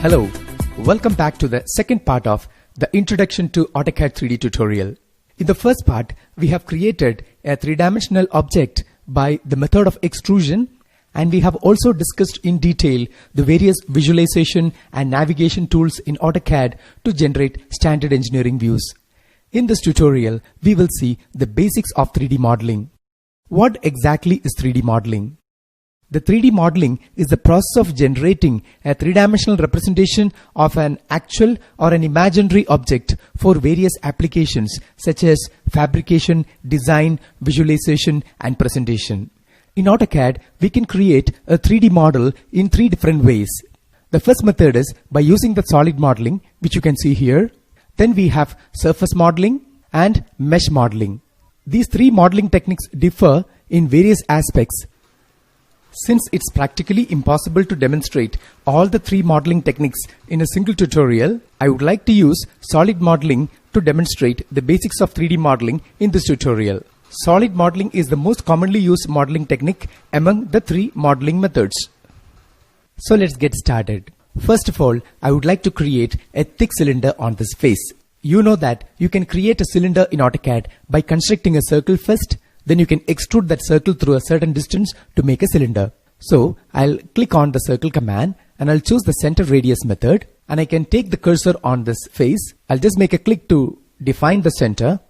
Hello, welcome back to the second part of the Introduction to AutoCAD 3D tutorial. In the first part, we have created a three-dimensional object by the method of extrusion, and we have also discussed in detail the various visualization and navigation tools in AutoCAD to generate standard engineering views. In this tutorial, we will see the basics of 3D modeling. What exactly is 3D modeling? The 3D modeling is the process of generating a three-dimensional representation of an actual or an imaginary object for various applications such as fabrication, design, visualization, and presentation. In AutoCAD, we can create a 3D model in three different ways. The first method is by using the solid modeling, which you can see here. Then we have surface modeling and mesh modeling. These three modeling techniques differ in various aspects. Since it's practically impossible to demonstrate all the three modeling techniques in a single tutorial, I would like to use solid modeling to demonstrate the basics of 3D modeling in this tutorial. Solid modeling is the most commonly used modeling technique among the three modeling methods. So let's get started. First of all, I would like to create a thick cylinder on this face. You know that you can create a cylinder in AutoCAD by constructing a circle first. Then you can extrude that circle through a certain distance to make a cylinder. So I'll click on the circle command and I'll choose the center radius method, and I can take the cursor on this face. I'll just make a click to define the center.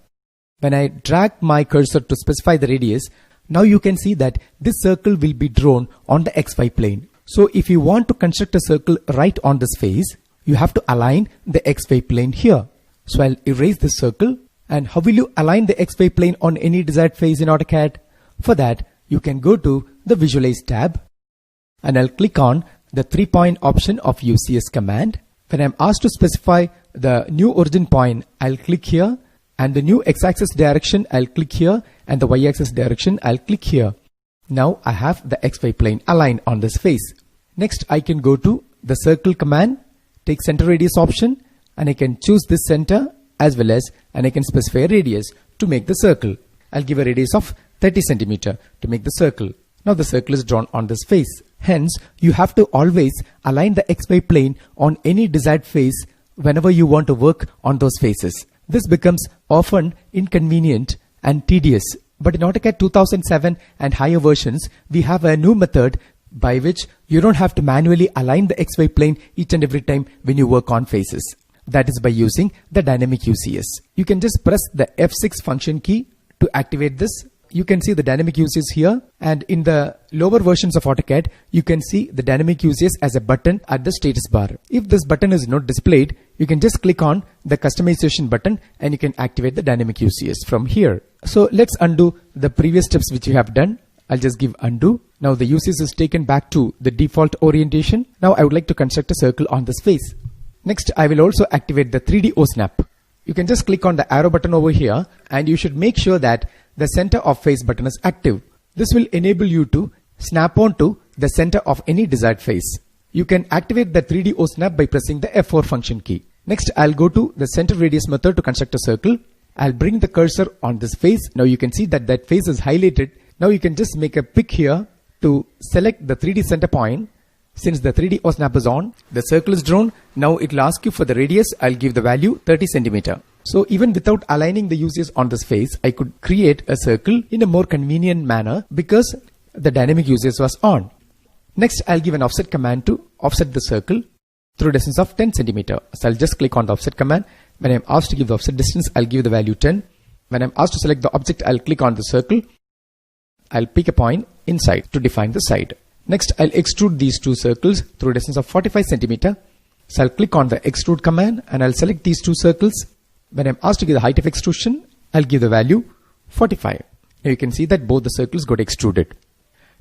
When I drag my cursor to specify the radius, now you can see that this circle will be drawn on the XY plane. So if you want to construct a circle right on this face, you have to align the XY plane here. So I'll erase this circle. And how will you align the XY plane on any desired face in AutoCAD? For that, you can go to the Visualize tab, and I'll click on the 3-point option of UCS command. When I'm asked to specify the new origin point, I'll click here, and the new x-axis direction, I'll click here, and the y-axis direction, I'll click here. Now I have the XY plane aligned on this face. Next, I can go to the circle command, take center radius option, and I can choose this center as well as, and I can specify a radius to make the circle. I'll give a radius of 30 centimeter to make the circle. Now the circle is drawn on this face. Hence, you have to always align the XY plane on any desired face whenever you want to work on those faces. This becomes often inconvenient and tedious. But in AutoCAD 2007 and higher versions, we have a new method by which you don't have to manually align the XY plane each and every time when you work on faces. That is by using the dynamic UCS. You can just press the F6 function key to activate this. You can see the dynamic UCS here, and in the lower versions of AutoCAD, you can see the dynamic UCS as a button at the status bar. If this button is not displayed, you can just click on the customization button and you can activate the dynamic UCS from here. So let's undo the previous steps which we have done. I'll just give undo. Now the UCS is taken back to the default orientation. Now I would like to construct a circle on this face. Next, I will also activate the 3D O-Snap. You can just click on the arrow button over here, and you should make sure that the center of face button is active. This will enable you to snap on to the center of any desired face. You can activate the 3D O-Snap by pressing the F4 function key. Next, I'll go to the center radius method to construct a circle. I'll bring the cursor on this face. Now you can see that that face is highlighted. Now you can just make a pick here to select the 3D center point. Since the 3D O-Snap is on, the circle is drawn. Now it will ask you for the radius. I'll give the value 30 centimeter. So even without aligning the UCS on this face, I could create a circle in a more convenient manner because the dynamic UCS was on. Next, I'll give an offset command to offset the circle through a distance of 10 centimeter. So I'll just click on the offset command. When I'm asked to give the offset distance, I'll give the value 10. When I'm asked to select the object, I'll click on the circle. I'll pick a point inside to define the side. Next, I'll extrude these two circles through a distance of 45 centimeter. So I'll click on the extrude command and I'll select these two circles. When I'm asked to give the height of extrusion, I'll give the value 45. Now you can see that both the circles got extruded.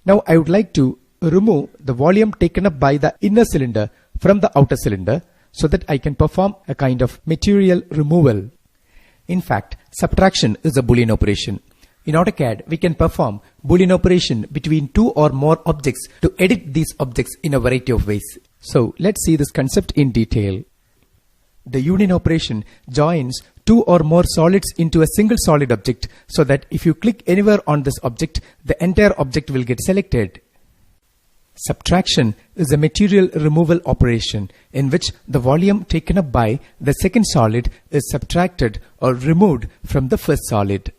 Now I would like to remove the volume taken up by the inner cylinder from the outer cylinder so that I can perform a kind of material removal. In fact, subtraction is a Boolean operation. In AutoCAD, we can perform Boolean operation between two or more objects to edit these objects in a variety of ways. So let's see this concept in detail. The union operation joins two or more solids into a single solid object so that if you click anywhere on this object, the entire object will get selected. Subtraction is a material removal operation in which the volume taken up by the second solid is subtracted or removed from the first solid.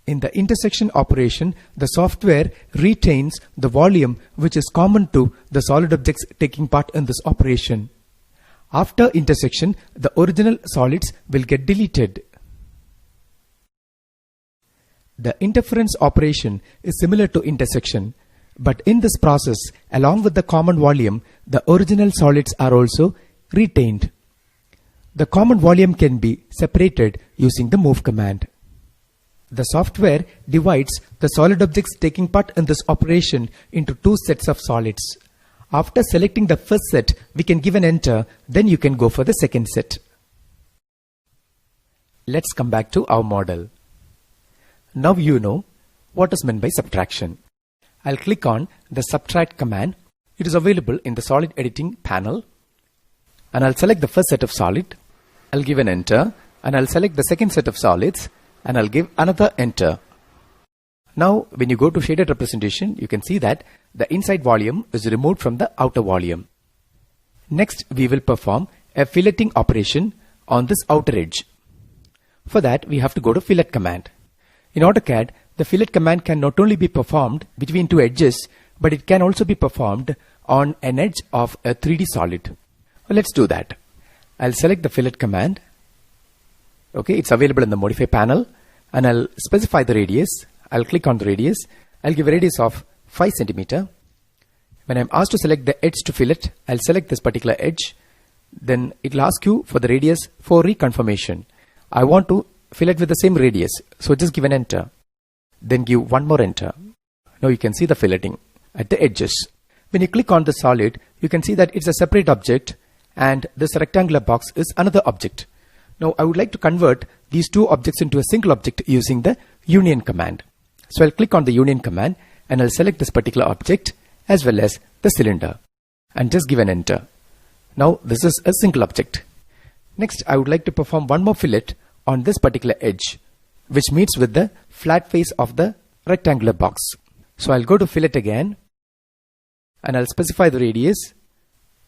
In the intersection operation, the software retains the volume which is common to the solid objects taking part in this operation. After intersection, the original solids will get deleted. The interference operation is similar to intersection, but in this process, along with the common volume, the original solids are also retained. The common volume can be separated using the move command. The software divides the solid objects taking part in this operation into two sets of solids. After selecting the first set, we can give an enter, then you can go for the second set. Let's come back to our model. Now you know what is meant by subtraction. I'll click on the subtract command. It is available in the solid editing panel. And I'll select the first set of solid. I'll give an enter. And I'll select the second set of solids. And I'll give another enter. Now when you go to shaded representation, you can see that the inside volume is removed from the outer volume. Next, we will perform a filleting operation on this outer edge. For that, we have to go to fillet command. In AutoCAD, the fillet command can not only be performed between two edges, but it can also be performed on an edge of a 3D solid. Well, let's do that. I'll select the fillet command. Okay, it's available in the modify panel, and I'll specify the radius. I'll click on the radius. I'll give a radius of 5 centimeter. When I'm asked to select the edge to fillet, I'll select this particular edge. Then it'll ask you for the radius for reconfirmation. I want to fillet with the same radius, so just give an enter. Then give one more enter. Now you can see the filleting at the edges. When you click on the solid, you can see that it's a separate object and this rectangular box is another object. Now I would like to convert these two objects into a single object using the union command. So I'll click on the union command and I'll select this particular object as well as the cylinder and just give an enter. Now this is a single object. Next, I would like to perform one more fillet on this particular edge, which meets with the flat face of the rectangular box. So I'll go to fillet again and I'll specify the radius.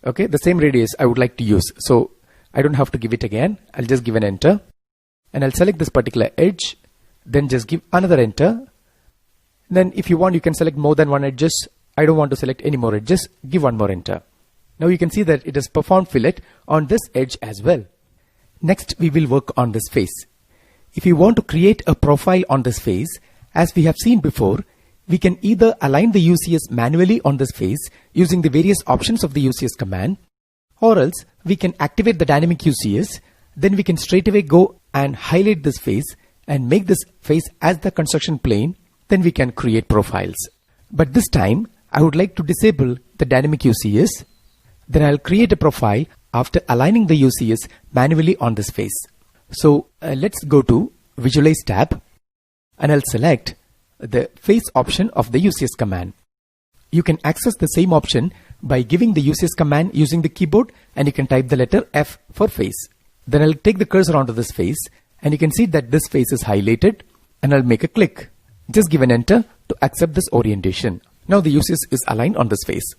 Okay, the same radius I would like to use. So I don't have to give it again. I'll just give an enter and I'll select this particular edge. Then just give another enter. Then if you want, you can select more than one edges. I don't want to select any more edges. Give one more enter. Now you can see that it has performed fillet on this edge as well. Next, we will work on this face. If you want to create a profile on this face, as we have seen before, we can either align the UCS manually on this face using the various options of the UCS command, or else we can activate the dynamic UCS. Then we can straight away go and highlight this face and make this face as the construction plane. Then we can create profiles. But this time, I would like to disable the dynamic UCS. Then I'll create a profile after aligning the UCS manually on this face. So let's go to Visualize tab and I'll select the face option of the UCS command. You can access the same option by giving the UCS command using the keyboard, and you can type the letter F for face. Then I'll take the cursor onto this face and you can see that this face is highlighted, and I'll make a click. Just give an enter to accept this orientation. Now the UCS is aligned on this face.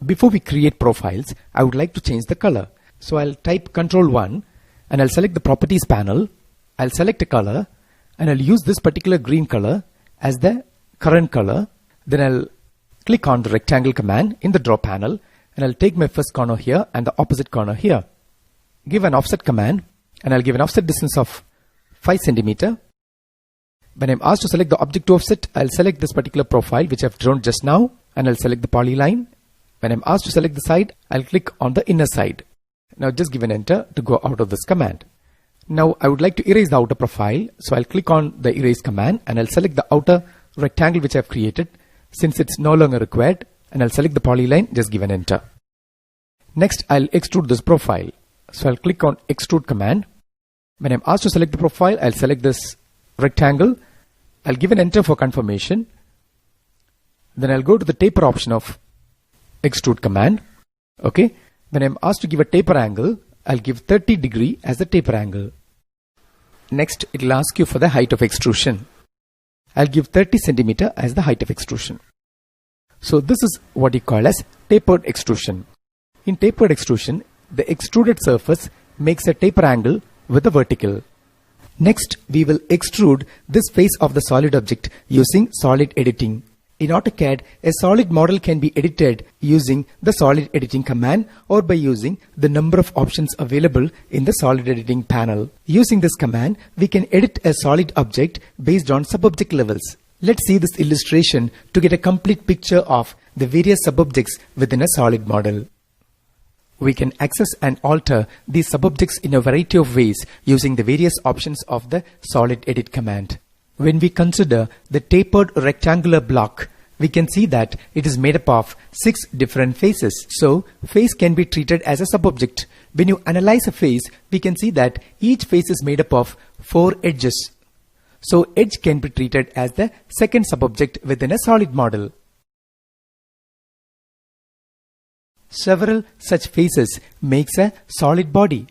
Before we create profiles, I would like to change the color. So I'll type Ctrl 1 and I'll select the properties panel. I'll select a color and I'll use this particular green color as the current color. Then I'll click on the rectangle command in the draw panel and I'll take my first corner here and the opposite corner here. Give an offset command and I'll give an offset distance of 5 centimeter. When I'm asked to select the object to offset, I'll select this particular profile which I've drawn just now and I'll select the polyline. When I'm asked to select the side, I'll click on the inner side. Now just give an enter to go out of this command. Now I would like to erase the outer profile, so I'll click on the erase command and I'll select the outer rectangle which I've created since it's no longer required, and I'll select the polyline, just give an enter. Next I'll extrude this profile, so I'll click on extrude command. When I'm asked to select the profile, I'll select this rectangle. I'll give an enter for confirmation. Then I'll go to the taper option of extrude command. Okay. When I'm asked to give a taper angle, I'll give 30 degree as the taper angle. Next, it'll ask you for the height of extrusion. I'll give 30 centimeter as the height of extrusion. So this is what you call as tapered extrusion. In tapered extrusion, the extruded surface makes a taper angle with a vertical. Next, we will extrude this face of the solid object using solid editing. In AutoCAD, a solid model can be edited using the solid editing command or by using the number of options available in the solid editing panel. Using this command, we can edit a solid object based on subobject levels. Let's see this illustration to get a complete picture of the various subobjects within a solid model. We can access and alter these subobjects in a variety of ways using the various options of the solid edit command. When we consider the tapered rectangular block, we can see that it is made up of 6 different faces. So, face can be treated as a subobject. When you analyze a face, we can see that each face is made up of 4 edges. So, edge can be treated as the second subobject within a solid model. Several such faces makes a solid body.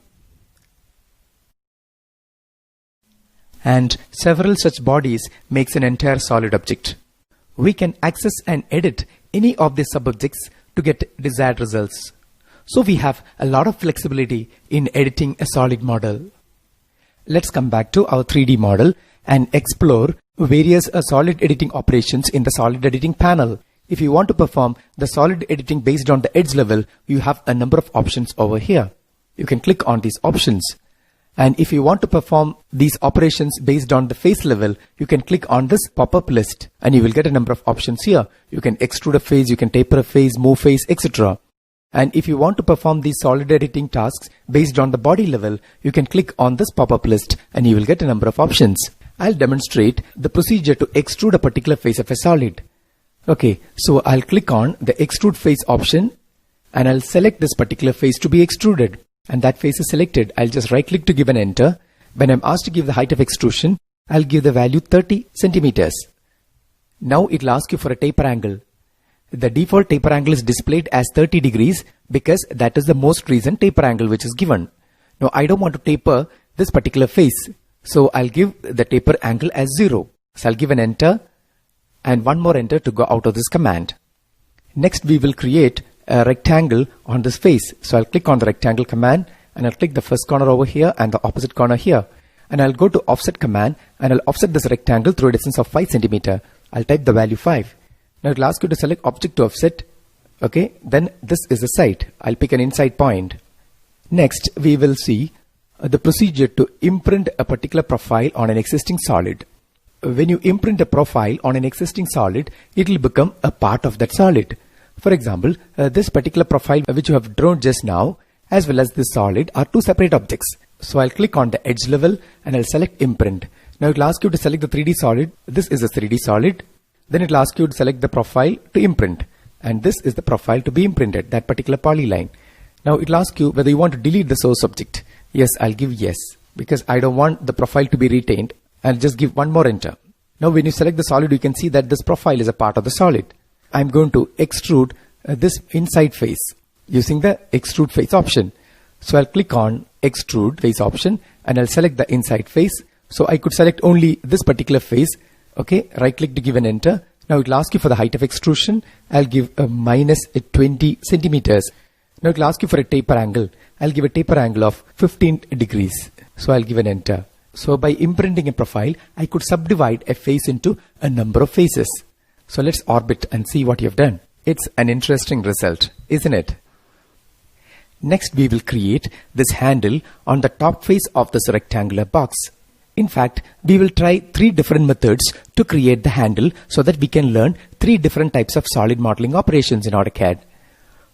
And several such bodies makes an entire solid object. We can access and edit any of the subobjects to get desired results. So we have a lot of flexibility in editing a solid model. Let's come back to our 3D model and explore various solid editing operations in the solid editing panel. If you want to perform the solid editing based on the edge level, you have a number of options over here. You can click on these options. And if you want to perform these operations based on the face level, you can click on this pop-up list and you will get a number of options here. You can extrude a face, you can taper a face, move face, etc. And if you want to perform these solid editing tasks based on the body level, you can click on this pop-up list and you will get a number of options. I'll demonstrate the procedure to extrude a particular face of a solid. Okay, so I'll click on the extrude face option and I'll select this particular face to be extruded. And that face is selected. I'll just right click to give an enter. When I'm asked to give the height of extrusion, I'll give the value 30 centimeters. Now it'll ask you for a taper angle. The default taper angle is displayed as 30 degrees because that is the most recent taper angle which is given. Now I don't want to taper this particular face. So I'll give the taper angle as 0. So I'll give an enter and one more enter to go out of this command. Next we will create a rectangle on this face. So I'll click on the rectangle command and I'll click the first corner over here and the opposite corner here. And I'll go to offset command and I'll offset this rectangle through a distance of 5 centimeter. I'll type the value 5. Now it'll ask you to select object to offset. Okay, then this is the side. I'll pick an inside point. Next we will see the procedure to imprint a particular profile on an existing solid. When you imprint a profile on an existing solid, it will become a part of that solid. For example, this particular profile which you have drawn just now as well as this solid are 2 separate objects. So I'll click on the edge level and I'll select imprint. Now it will ask you to select the 3D solid. This is a 3D solid. Then it will ask you to select the profile to imprint. And this is the profile to be imprinted, that particular polyline. Now it will ask you whether you want to delete the source object. Yes, I'll give yes because I don't want the profile to be retained. I'll just give one more enter. Now when you select the solid, you can see that this profile is a part of the solid. I'm going to extrude this inside face using the extrude face option. So I'll click on extrude face option and I'll select the inside face. So I could select only this particular face. Okay, right click to give an enter. Now it will ask you for the height of extrusion. I'll give a minus 20 centimeters. Now it will ask you for a taper angle. I'll give a taper angle of 15 degrees. So I'll give an enter. So by imprinting a profile, I could subdivide a face into a number of faces. So let's orbit and see what you've done. It's an interesting result, isn't it? Next we will create this handle on the top face of this rectangular box. In fact, we will try 3 different methods to create the handle so that we can learn 3 different types of solid modeling operations in AutoCAD.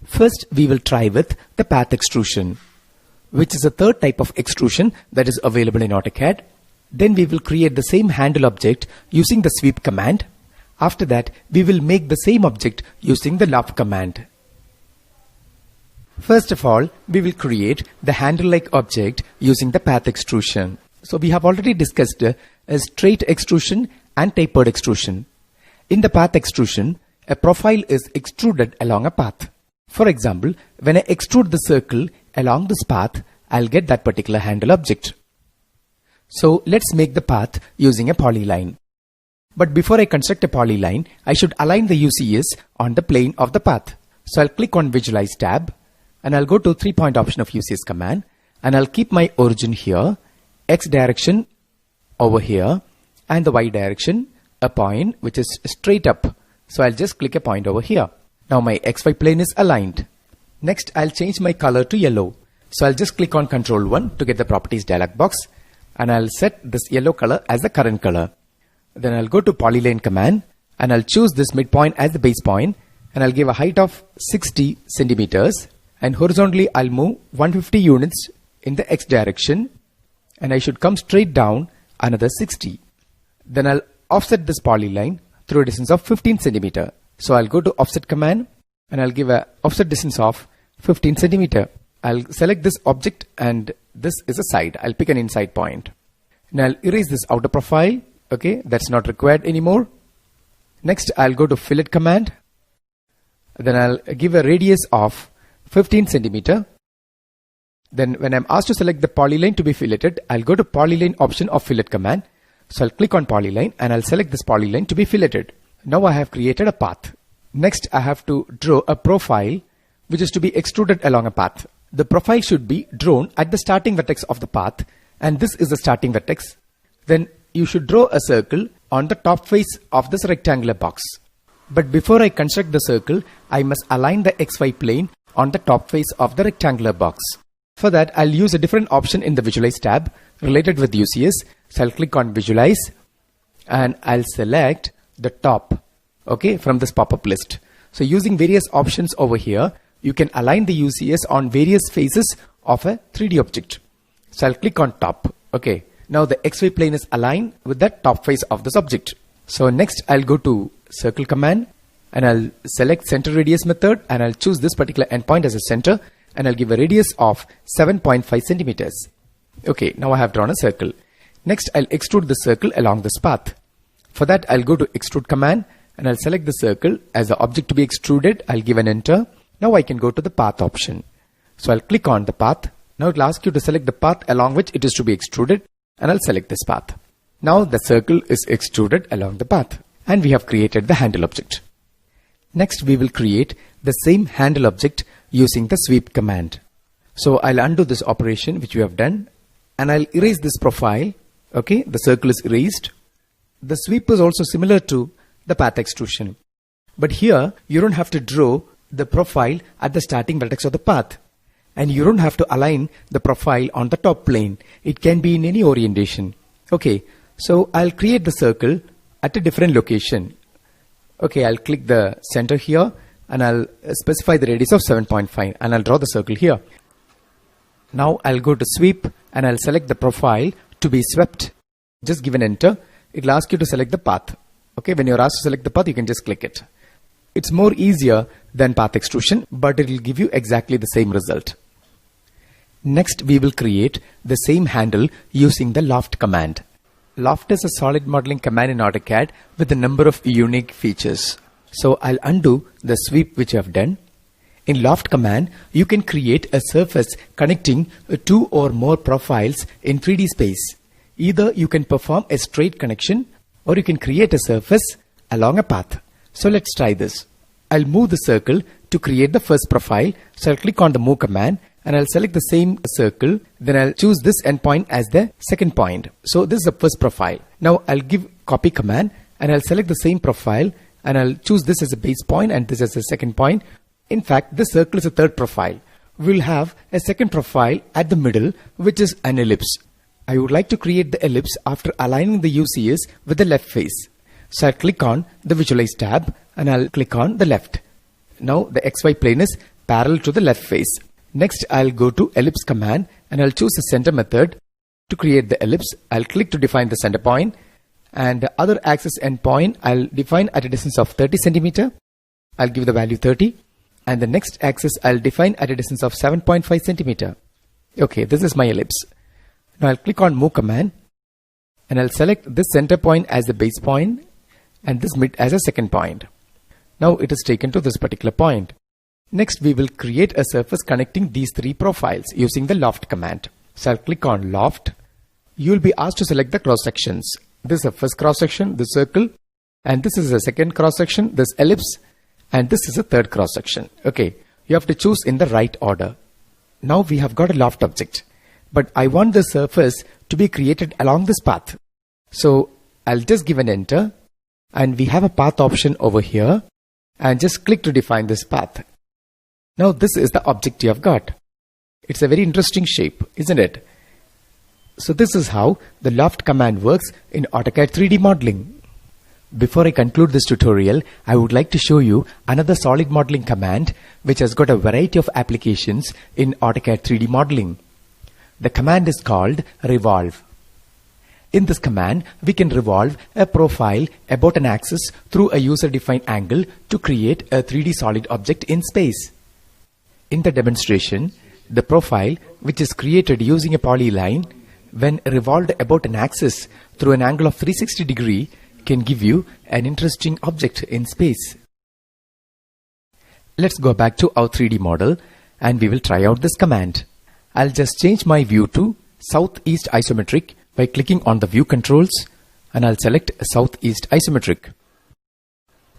First, we will try with the path extrusion, which is a third type of extrusion that is available in AutoCAD. Then we will create the same handle object using the sweep command. After that, we will make the same object using the loft command. First of all, we will create the handle-like object using the path extrusion. So we have already discussed a straight extrusion and tapered extrusion. In the path extrusion, a profile is extruded along a path. For example, when I extrude the circle along this path, I'll get that particular handle object. So let's make the path using a polyline. But before I construct a polyline, I should align the UCS on the plane of the path. So I'll click on Visualize tab and I'll go to 3-point option of UCS command and I'll keep my origin here, X direction over here and the Y direction a point which is straight up. So I'll just click a point over here. Now my XY plane is aligned. Next I'll change my color to yellow. So I'll just click on Ctrl 1 to get the properties dialog box and I'll set this yellow color as the current color. Then I'll go to Polyline command and I'll choose this midpoint as the base point and I'll give a height of 60 centimeters and horizontally I'll move 150 units in the X direction and I should come straight down another 60. Then I'll offset this polyline through a distance of 15 centimeter. So I'll go to Offset command and I'll give a offset distance of 15 centimeter. I'll select this object and this is a side. I'll pick an inside point. Now I'll erase this outer profile. Okay, that's not required anymore. Next I'll go to Fillet command. Then I'll give a radius of 15 centimeter. Then when I'm asked to select the polyline to be filleted, I'll go to Polyline option of Fillet command. So I'll click on Polyline and I'll select this polyline to be filleted. Now I have created a path. Next I have to draw a profile which is to be extruded along a path. The profile should be drawn at the starting vertex of the path and this is the starting vertex. Then you should draw a circle on the top face of this rectangular box. But before I construct the circle, I must align the XY plane on the top face of the rectangular box. For that, I'll use a different option in the Visualize tab related with UCS. So I'll click on Visualize and I'll select the top, okay, from this pop-up list. So using various options over here, you can align the UCS on various faces of a 3D object. So I'll click on top, okay. Now the XY plane is aligned with the top face of this object. So next I'll go to Circle command and I'll select Center Radius method and I'll choose this particular endpoint as a center and I'll give a radius of 7.5 centimeters. Okay, now I have drawn a circle. Next I'll extrude the circle along this path. For that I'll go to Extrude command and I'll select the circle as the object to be extruded. I'll give an enter. Now I can go to the path option. So I'll click on the path. Now it'll ask you to select the path along which it is to be extruded. And I'll select this path. Now the circle is extruded along the path and we have created the handle object. Next we will create the same handle object using the sweep command. So I'll undo this operation which we have done and I'll erase this profile. Okay, the circle is erased. The sweep is also similar to the path extrusion. But here you don't have to draw the profile at the starting vertex of the path. And you don't have to align the profile on the top plane. It can be in any orientation. Okay, so I'll create the circle at a different location. Okay, I'll click the center here and I'll specify the radius of 7.5 and I'll draw the circle here. Now I'll go to Sweep and I'll select the profile to be swept. Just give an enter. It'll ask you to select the path. Okay, when you're asked to select the path, you can just click it. It's more easier than path extrusion, but it'll give you exactly the same result. Next, we will create the same handle using the Loft command. Loft is a solid modeling command in AutoCAD with a number of unique features. So I'll undo the sweep which I've done. In Loft command, you can create a surface connecting two or more profiles in 3D space. Either you can perform a straight connection or you can create a surface along a path. So let's try this. I'll move the circle to create the first profile. So I'll click on the Move command and I'll select the same circle. Then I'll choose this endpoint as the second point. So this is the first profile. Now I'll give Copy command and I'll select the same profile and I'll choose this as a base point and this as a second point. In fact, this circle is a third profile. We'll have a second profile at the middle, which is an ellipse. I would like to create the ellipse after aligning the UCS with the left face. So I'll click on the Visualize tab and I'll click on the left. Now the XY plane is parallel to the left face. Next, I'll go to Ellipse command and I'll choose the center method. To create the ellipse, I'll click to define the center point and the other axis endpoint I'll define at a distance of 30 centimeter. I'll give the value 30 and the next axis I'll define at a distance of 7.5 centimeter. Okay, this is my ellipse. Now I'll click on Move command and I'll select this center point as the base point and this mid as a second point. Now it is taken to this particular point. Next, we will create a surface connecting these three profiles using the Loft command. So I'll click on Loft. You will be asked to select the cross sections. This is a first cross section, this circle, and this is a second cross section, this ellipse, and this is a third cross section. Okay, you have to choose in the right order. Now we have got a loft object, but I want the surface to be created along this path. So I'll just give an enter, and we have a path option over here, and just click to define this path. Now this is the object you have got. It's a very interesting shape, isn't it? So this is how the loft command works in AutoCAD 3D modeling. Before I conclude this tutorial, I would like to show you another solid modeling command which has got a variety of applications in AutoCAD 3D modeling. The command is called revolve. In this command, we can revolve a profile about an axis through a user-defined angle to create a 3D solid object in space. In the demonstration, the profile, which is created using a polyline, when revolved about an axis through an angle of 360 degree, can give you an interesting object in space. Let's go back to our 3D model and we will try out this command. I'll just change my view to southeast isometric by clicking on the view controls, and I'll select southeast isometric.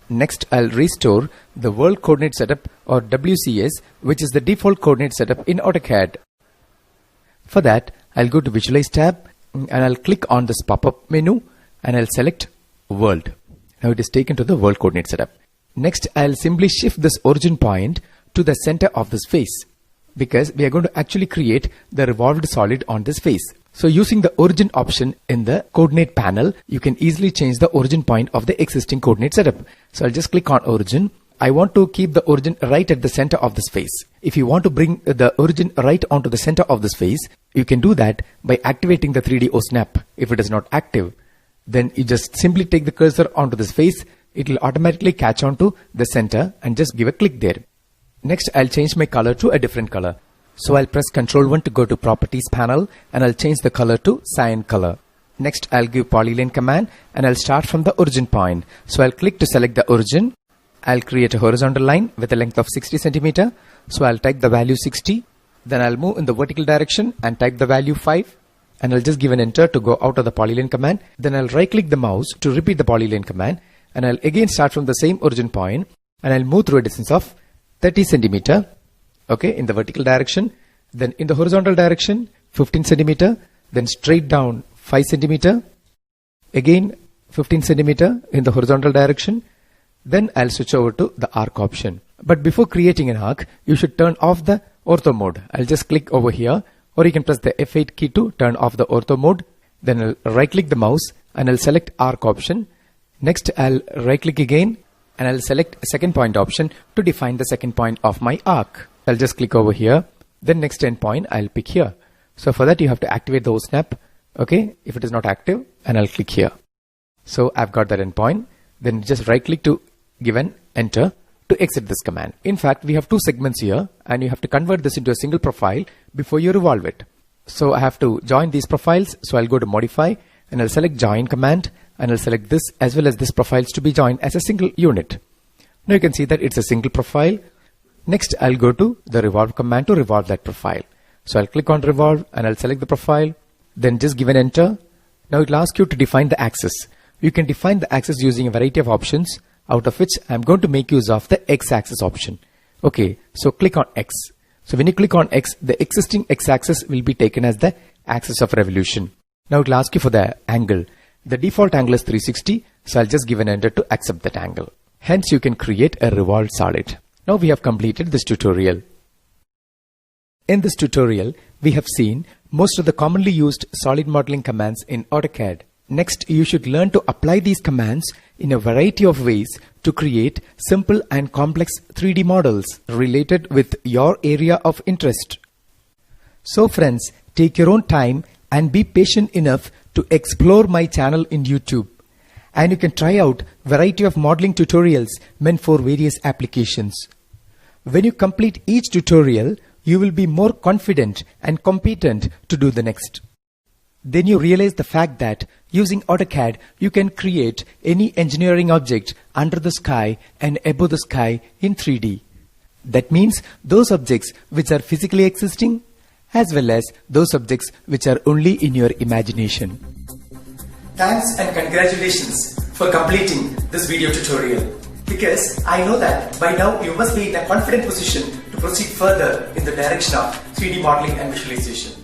Next, I'll restore the world coordinate setup or WCS, which is the default coordinate setup in AutoCAD. For that, I'll go to Visualize tab and I'll click on this pop-up menu and I'll select World. Now it is taken to the world coordinate setup. Next, I'll simply shift this origin point to the center of this face, because we are going to actually create the revolved solid on this face. So using the origin option in the coordinate panel, you can easily change the origin point of the existing coordinate setup. So I'll just click on origin. I want to keep the origin right at the center of this face. If you want to bring the origin right onto the center of this face, you can do that by activating the 3D OSnap. If it is not active, then you just simply take the cursor onto this face. It will automatically catch onto the center and just give a click there. Next, I'll change my color to a different color. So I'll press Ctrl 1 to go to Properties panel and I'll change the color to cyan color. Next, I'll give polyline command and I'll start from the origin point. So I'll click to select the origin. I'll create a horizontal line with a length of 60 centimeter. So I'll type the value 60. Then I'll move in the vertical direction and type the value 5. And I'll just give an enter to go out of the polyline command. Then I'll right click the mouse to repeat the polyline command. And I'll again start from the same origin point and I'll move through a distance of 30 centimeter. Okay, in the vertical direction. Then in the horizontal direction, 15 centimeter. Then straight down 5 centimeter. Again 15 centimeter in the horizontal direction. Then I'll switch over to the arc option. But before creating an arc, you should turn off the ortho mode. I'll just click over here, or you can press the F8 key to turn off the ortho mode. Then I'll right click the mouse and I'll select arc option. Next, I'll right click again and I'll select a second point option to define the second point of my arc. I'll just click over here. Then next endpoint I'll pick here. So for that you have to activate the OSnap. Okay, if it is not active, and I'll click here. So I've got that endpoint. Then just right click to give an enter to exit this command. In fact, we have two segments here and you have to convert this into a single profile before you revolve it. So I have to join these profiles. So I'll go to modify and I'll select join command and I'll select this as well as this profiles to be joined as a single unit. Now you can see that it's a single profile. Next, I'll go to the revolve command to revolve that profile. So I'll click on revolve and I'll select the profile, then just give an enter. Now it'll ask you to define the axis. You can define the axis using a variety of options, out of which I'm going to make use of the x-axis option. Okay, so click on X. So when you click on X, the existing x-axis will be taken as the axis of revolution. Now it'll ask you for the angle. The default angle is 360, so I'll just give an enter to accept that angle. Hence you can create a revolved solid. Now we have completed this tutorial. In this tutorial, we have seen most of the commonly used solid modeling commands in AutoCAD. Next, you should learn to apply these commands in a variety of ways to create simple and complex 3D models related with your area of interest. So friends, take your own time and be patient enough to explore my channel in YouTube. And you can try out variety of modeling tutorials meant for various applications. When you complete each tutorial, you will be more confident and competent to do the next. Then you realize the fact that using AutoCAD, you can create any engineering object under the sky and above the sky in 3D. That means those objects which are physically existing, as well as those objects which are only in your imagination. Thanks and congratulations for completing this video tutorial, because I know that by now you must be in a confident position to proceed further in the direction of 3D modeling and visualization.